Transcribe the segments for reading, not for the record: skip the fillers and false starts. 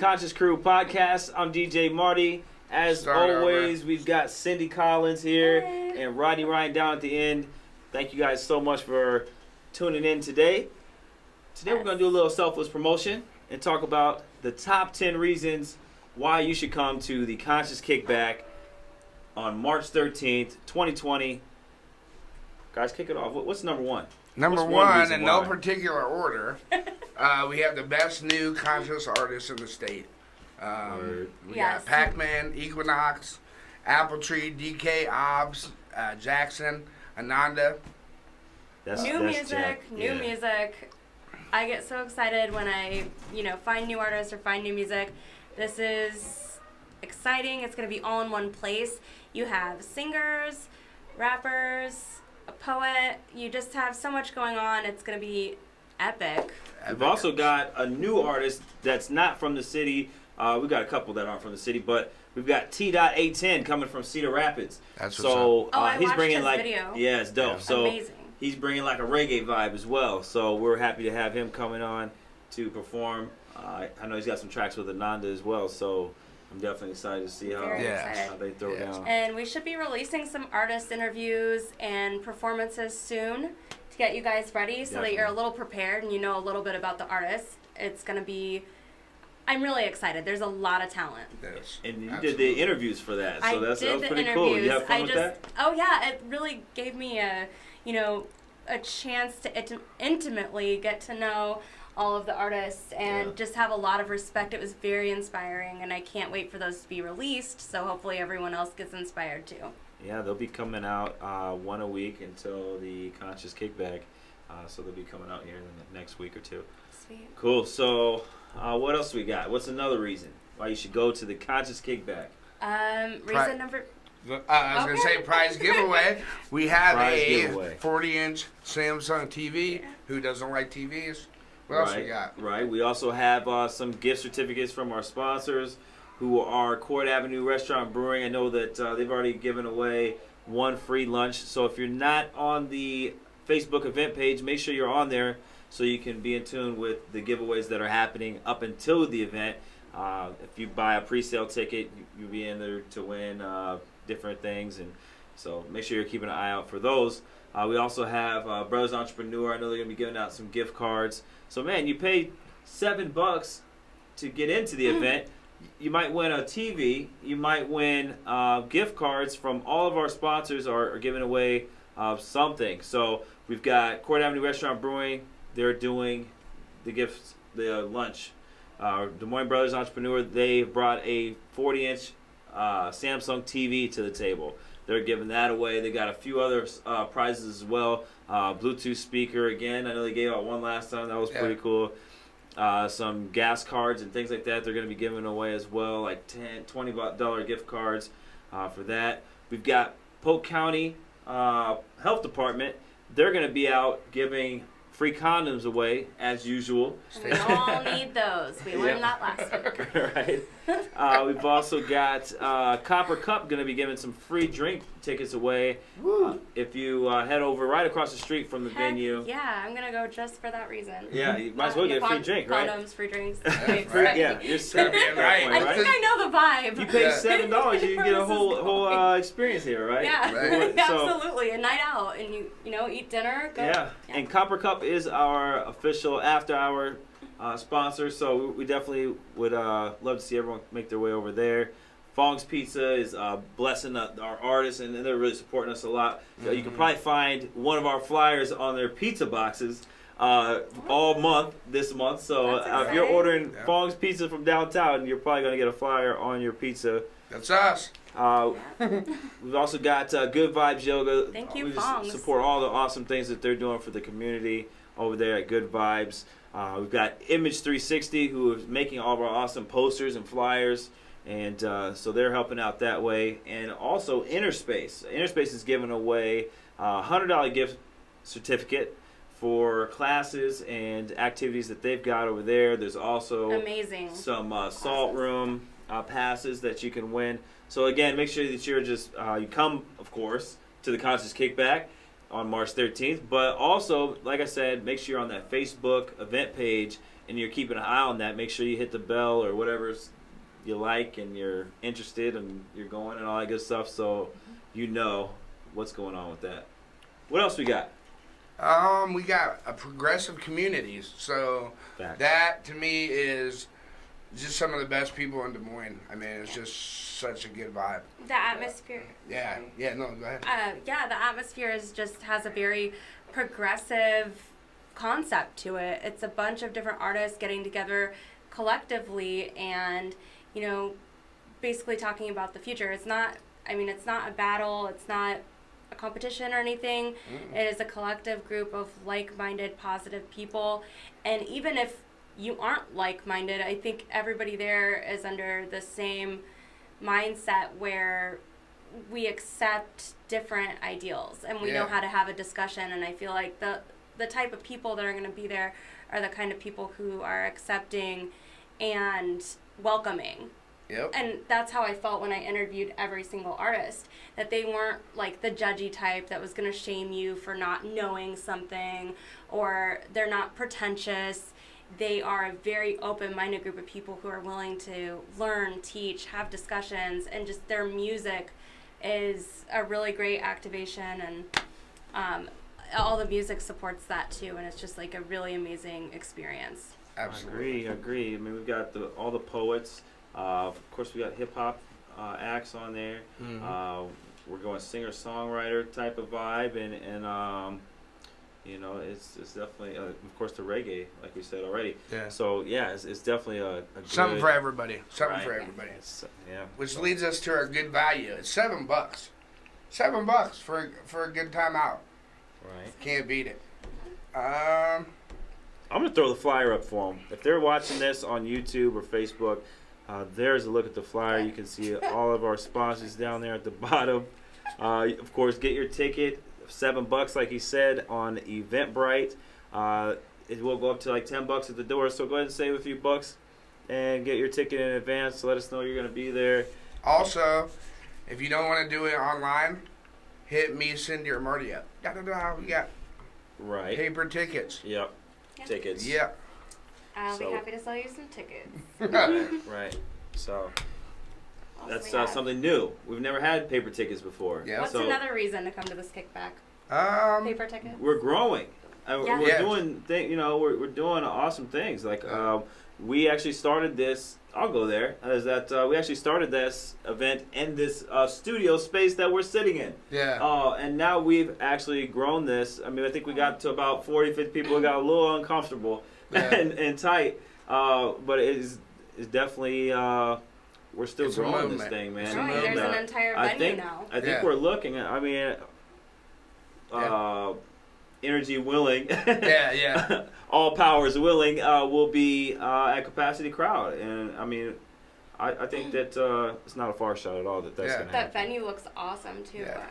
Conscious Crew podcast. I'm DJ Marty. As always, we've got Cindy Collins here and Rodney Ryan down at the end. Thank you guys so much for tuning in today. Today we're going to do a little selfless promotion and talk about the top 10 reasons why you should come to the Conscious Kickback on March 13th, 2020. Guys, kick it off. What's number one? Number one, in no particular order, we have the best new conscious artists in the state. We got Pac-Man, Equinox, Apple Tree, DK, Obbs, Jackson, Ananda. New music. I get so excited when I, find new artists or find new music. This is exciting. It's going to be all in one place. You have singers, rappers, a poet. You just have so much going on. It's going to be epic. We've also got a new artist that's not from the city. We've got a couple that aren't from the city, but we've got T.A10 coming from Cedar Rapids. That's so I he's watched bringing his video. Yeah, it's dope. Yeah. So amazing. He's bringing like a reggae vibe as well. So we're happy to have him coming on to perform. I know he's got some tracks with Ananda as well. So I'm definitely excited to see how they throw down. And we should be releasing some artist interviews and performances soon to get you guys ready so that you're a little prepared and you know a little bit about the artists. It's going to be... I'm really excited. There's a lot of talent. Yes, and you did the interviews for that, so that was pretty interviews. cool. You have fun with that? Oh yeah, it really gave me a chance to intimately get to know all of the artists and just have a lot of respect. It was very inspiring, and I can't wait for those to be released. So hopefully everyone else gets inspired too. Yeah, they'll be coming out one a week until the Conscious Kickback. So they'll be coming out here in the next week or two. Sweet. Cool. So. What else we got? What's another reason why you should go to the Conscious Kickback? Reason number... I was going to say prize giveaway. We have a 40-inch Samsung TV. Who doesn't like TVs? What else we got? Right. We also have some gift certificates from our sponsors who are Court Avenue Restaurant Brewing. I know that they've already given away one free lunch. So if you're not on the Facebook event page, make sure you're on there, so you can be in tune with the giveaways that are happening up until the event. If you buy a pre-sale ticket, you'll be in there to win different things, and so make sure you're keeping an eye out for those. We also have Brothers Entrepreneur. I know they're going to be giving out some gift cards. So, man, you paid $7 to get into the event. You might win a TV. You might win gift cards from all of our sponsors are giving away something. So we've got Court Avenue Restaurant Brewing. They're doing the lunch. Des Moines Brothers Entrepreneur, they brought a 40-inch Samsung TV to the table. They're giving that away. They got a few other prizes as well. Bluetooth speaker, again. I know they gave out one last time. That was pretty cool. Some gas cards and things like that they're going to be giving away as well, like $10, $20 gift cards for that. We've got Polk County Health Department. They're going to be out giving free condoms away, as usual. We all need those. We learned that last week. Right. We've also got Copper Cup going to be giving some free drink tickets away. If you head over right across the street from the venue. Yeah, I'm going to go just for that reason. Yeah, you might as well get a free drink, right? Condoms, free drinks. You're set. I think I know the vibe. You pay $7, you can get a whole experience here, right? Yeah, absolutely. A night out, and you eat dinner. Go. And Copper Cup is our official after-hour sponsor, so we definitely would love to see everyone make their way over there. Fong's Pizza is blessing our artists, and they're really supporting us a lot. You can probably find one of our flyers on their pizza boxes all month this month. So if you're ordering Fong's Pizza from downtown, you're probably going to get a flyer on your pizza. That's us. We've also got Good Vibes Yoga. Thank you, we Fongs. support all the awesome things that they're doing for the community over there at Good Vibes. We've got Image 360, who is making all of our awesome posters and flyers. And so they're helping out that way. And also Innerspace. Innerspace is giving away a $100 gift certificate for classes and activities that they've got over there. There's also some salt room passes that you can win. So again, make sure that you're you come, of course, to the Conscious Kickback on March 13th. But also, like I said, make sure you're on that Facebook event page and you're keeping an eye on that, make sure you hit the bell or whatever you like and you're interested and you're going and all that good stuff, so you know what's going on with that. What else we got? We got a progressive communities. So Facts. That to me is just some of the best people in Des Moines. I mean, it's just such a good vibe. The atmosphere. Yeah. No, go ahead. The atmosphere has a very progressive concept to it. It's a bunch of different artists getting together collectively and, basically talking about the future. It's not a battle. It's not a competition or anything. Mm-mm. It is a collective group of like-minded, positive people. And even if you aren't like-minded, I think everybody there is under the same mindset where we accept different ideals and we know how to have a discussion. And I feel like the type of people that are going to be there are the kind of people who are accepting and welcoming. Yep. And that's how I felt when I interviewed every single artist, that they weren't like the judgy type that was going to shame you for not knowing something, or they're not pretentious. They are a very open-minded group of people who are willing to learn, teach, have discussions, and just their music is a really great activation, and all the music supports that too, and it's just like a really amazing experience. Absolutely. I agree. I mean, we've got all the poets. Of course, we got hip-hop acts on there. Mm-hmm. We're going singer-songwriter type of vibe, and it's definitely, of course, the reggae, like we said already. Yeah. So, it's definitely a good, something for everybody. Something right. for everybody. Yeah. Which leads us to our good value. It's $7. $7 for a good time out. Right. Can't beat it. I'm going to throw the flyer up for them. If they're watching this on YouTube or Facebook, there's a look at the flyer. You can see all of our sponsors down there at the bottom. Of course, get your ticket. $7, like he said, on Eventbrite. It will go up to like $10 at the door. So go ahead and save a few bucks and get your ticket in advance. So let us know you're going to be there. Also, if you don't want to do it online, hit me, Cindy, or Marty up. We got paper tickets. Yep. Tickets. Yep. I'll be happy to sell you some tickets. Right. So that's something new. We've never had paper tickets before. Yeah. What's another reason to come to this kickback? Paper tickets. We're growing. We're doing we're doing awesome things. Like we actually started this. I'll go there. We actually started this event in this studio space that we're sitting in. Yeah. And now we've actually grown this. I mean, I think we got to about 40, 50 people. We got a little uncomfortable and tight. But it's definitely we're still growing this thing, man. There's an entire venue now. I think we're looking at. I mean, energy willing. Yeah. All powers willing will be at capacity crowd, and I mean, I think that it's not a far shot at all that's going to happen. That venue looks awesome too. Yeah.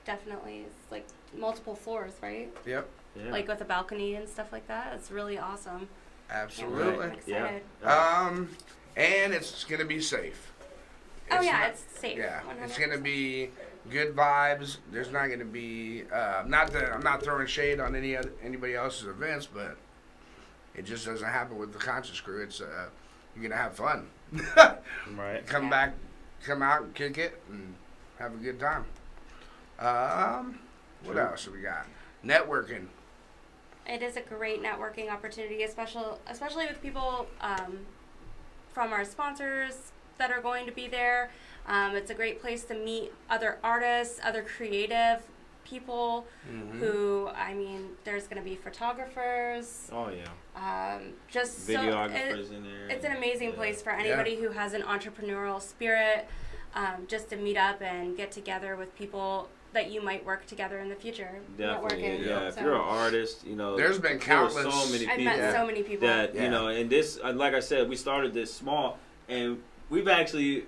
Definitely, it's like multiple floors, right? Yep. Yeah. Like with a balcony and stuff like that. It's really awesome. Absolutely. I'm excited. Yeah. And it's going to be safe. It's safe. Yeah. 100%. It's going to be good vibes. There's not going to be not that I'm not throwing shade on anybody else's events, but it just doesn't happen with the Conscious Crew. It's you're going to have fun. Right. Come out and kick it and have a good time. What else have we got? Networking. It is a great networking opportunity, especially with people from our sponsors that are going to be there. It's a great place to meet other artists, other creative people who, I mean, there's going to be photographers. Oh, yeah. Just videographers in there. It's an amazing place for anybody who has an entrepreneurial spirit, just to meet up and get together with people that you might work together in the future. Definitely, networking. yeah. If you're an artist, there's been countless. So many people. I've met so many people that and this, like I said, we started this small, and we've actually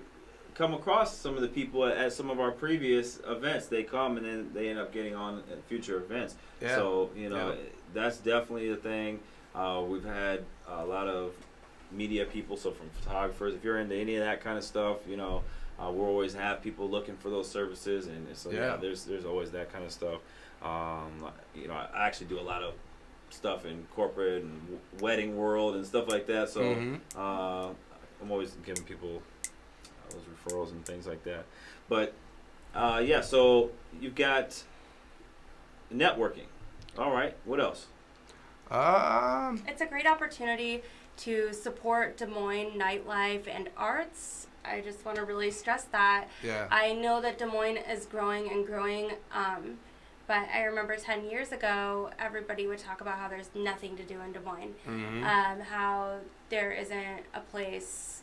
come across some of the people at some of our previous events. They come and then they end up getting on at future events. Yeah. So that's definitely the thing. We've had a lot of media people, so from photographers. If you're into any of that kind of stuff, we'll always have people looking for those services, and so there's always that kind of stuff. I actually do a lot of stuff in corporate and wedding world and stuff like that. So I'm always giving people those referrals and things like that. But yeah, so you've got networking. All right, what else? It's a great opportunity to support Des Moines nightlife and arts. I just want to really stress that. Yeah. I know that Des Moines is growing and growing, but I remember 10 years ago, everybody would talk about how there's nothing to do in Des Moines, how there isn't a place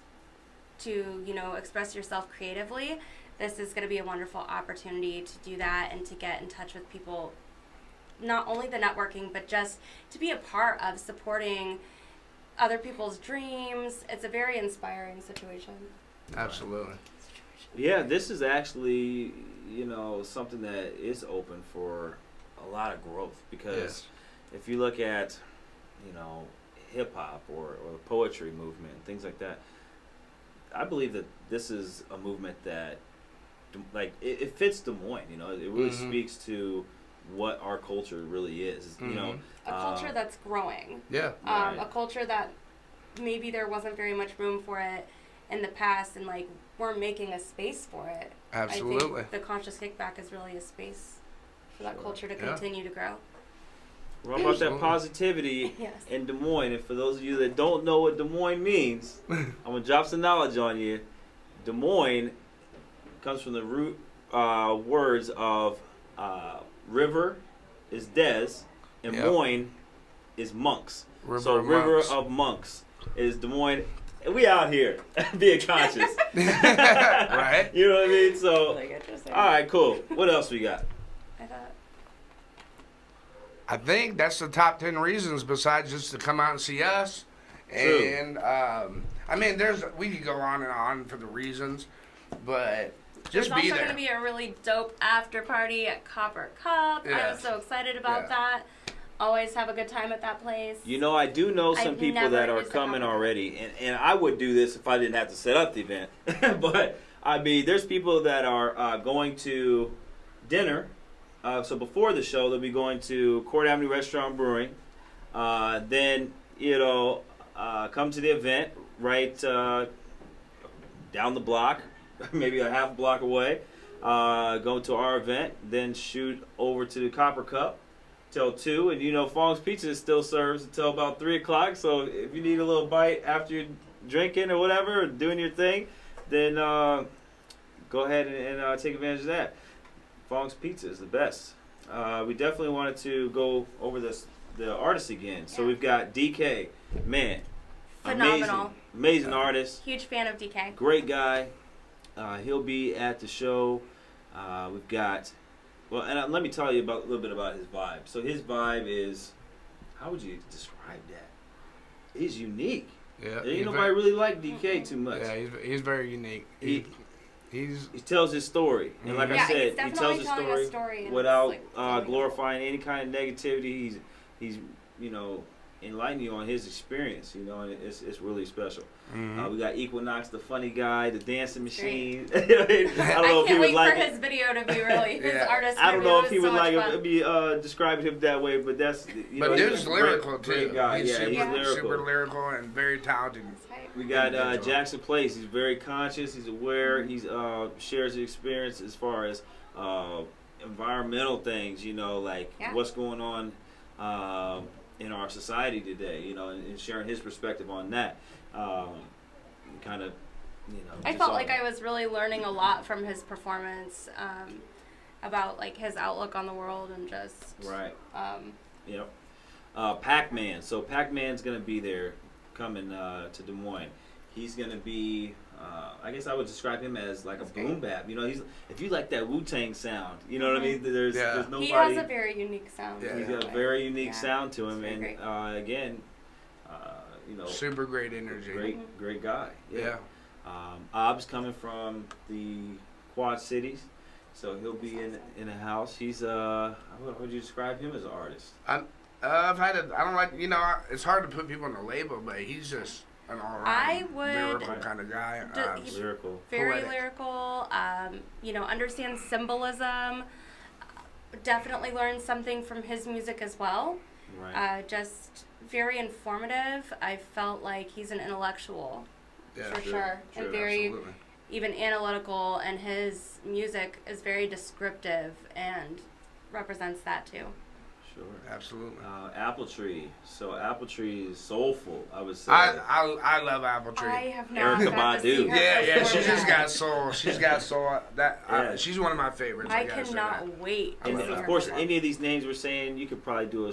to, express yourself creatively. This is going to be a wonderful opportunity to do that and to get in touch with people, not only the networking, but just to be a part of supporting other people's dreams. It's a very inspiring situation. Absolutely. Yeah, this is actually, something that is open for a lot of growth, because if you look at, hip hop or the poetry movement, things like that, I believe that this is a movement that, it fits Des Moines. It really speaks to what our culture really is. A culture that's growing. Yeah. A culture that maybe there wasn't very much room for it in the past, and we're making a space for it. Absolutely. I think the Conscious Kickback is really a space for that culture to continue to grow. We're all about that positivity in Des Moines. And for those of you that don't know what Des Moines means, I'm going to drop some knowledge on you. Des Moines comes from the root words of river is des, and Moines is monks. River of monks is Des Moines. And we out here being conscious. Right. You know what I mean? So, all right, cool. What else we got? I think that's the top 10 reasons besides just to come out and see us. True. And, we could go on and on for the reasons, but just be there. There's also going to be a really dope after party at Copper Cup. Yeah. I'm so excited about that. Always have a good time at that place. I do know some people that are coming already, and I would do this if I didn't have to set up the event. But, there's people that are going to dinner. So before the show, they'll be going to Court Avenue Restaurant Brewing. Then, come to the event right down the block, maybe a half block away. Go to our event, then shoot over to the Copper Cup till 2. And, Fong's Pizza still serves until about 3 o'clock. So if you need a little bite after you're drinking or whatever, or doing your thing, then go ahead and take advantage of that. Fong's Pizza is the best. We definitely wanted to go over the artists again. So we've got DK, man, phenomenal, amazing artist. Huge fan of DK. Great guy. He'll be at the show. We've got, and let me tell you a little bit about his vibe. So his vibe is, how would you describe that? He's unique. Yeah. Ain't nobody really like DK too much. Yeah, he's very unique. He tells his story, and like I said, he tells his story without glorifying any kind of negativity. He's enlightening you on his experience, and it's really special. We got Equinox, the funny guy, the dancing machine. I don't know if he would like his video to be really his artist. I don't know if he would like it be described him that way, but that's but dude's lyrical too. Great guy. He's lyrical. Super lyrical and very talented. We got Jackson Place. He's very conscious. He's aware. He's shares his experience as far as environmental things. What's going on in our society today. And sharing his perspective on that. Kind of, I felt like I was really learning a lot from his performance about his outlook on the world and just right. Pac-Man. So Pac-Man's gonna be there, coming to Des Moines. He's gonna be. I guess I would describe him as like a boom bap. He's if you like that Wu-Tang sound. You know what I mean? There's nobody. He has a very unique sound. Yeah. He's got a very unique sound to him, and again. Super great energy. Great guy. Yeah. Ob's coming from the Quad Cities, so he'll be in a house. He's how would you describe him as an artist? I don't like it's hard to put people in a label, but he's just an all-around lyrical kind of guy. Lyrical. Very lyrical. Understands symbolism. Definitely learned something from his music as well. Right. Just very informative. I felt like he's an intellectual, for sure. And very even analytical, and his music is very descriptive and represents that too. Sure. Absolutely. Apple Tree. So Apple Tree is soulful, I would say. I love Apple Tree. I have not Erykah got to see Badu. her Yeah, perform she just that. got soul. She's got soul. She's one of my favorites. I cannot wait to And see her of course, perform. any of these names we're saying, you could probably do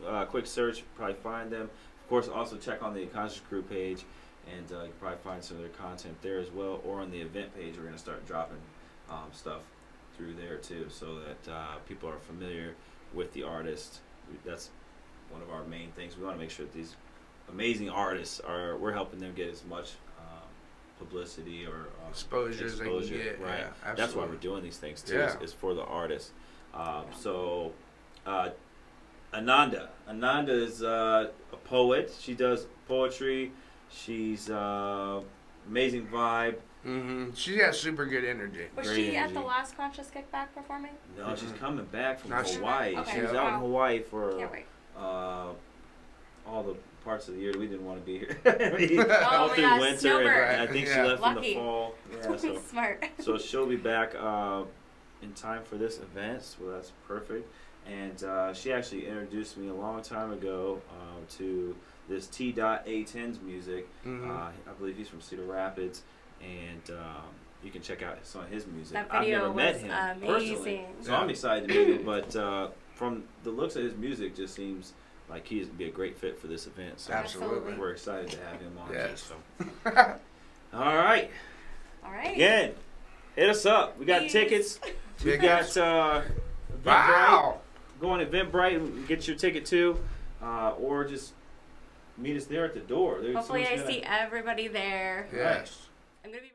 a quick search, probably find them. Of course, also check on the Conscious Crew page, and you can probably find some of their content there as well, or on the event page. We're going to start dropping stuff through there too, so that people are familiar with the artist. That's one of our main things. We want to make sure that these amazing artists we're helping them get as much publicity or exposure as they can get. Right. Yeah, that's why we're doing these things too. Yeah. Is for the artists. So Ananda is a poet. She does poetry. She's amazing vibe. Mm-hmm. She has super good energy. Was Great she energy. at the last Conscious Kickback performing? No, she's coming back from No, she- Hawaii. Okay. She was out in Hawaii for Can't wait. all the parts of the year that we didn't want to be here. Oh all my through gosh, winter, snowbird. and I think she Yeah. left in Lucky. the fall. Yeah, so Smart. so she'll be back in time for this event. So that's perfect. And she actually introduced me a long time ago to this T.A10's music. Mm-hmm. I believe he's from Cedar Rapids, and you can check out some of his music. That I've video never met was him personally, amazing. so I'm excited to meet him. But from the looks of his music, just seems like he'd be a great fit for this event. So Absolutely. we're excited to have him on. Yes. So. All right. All right. Again, hit us up. We got Please. tickets. We got Eventbrite. Wow. Go on Eventbrite and get your ticket too, or just meet us there at the door. Hopefully I see everybody there. Yes. I'm going to be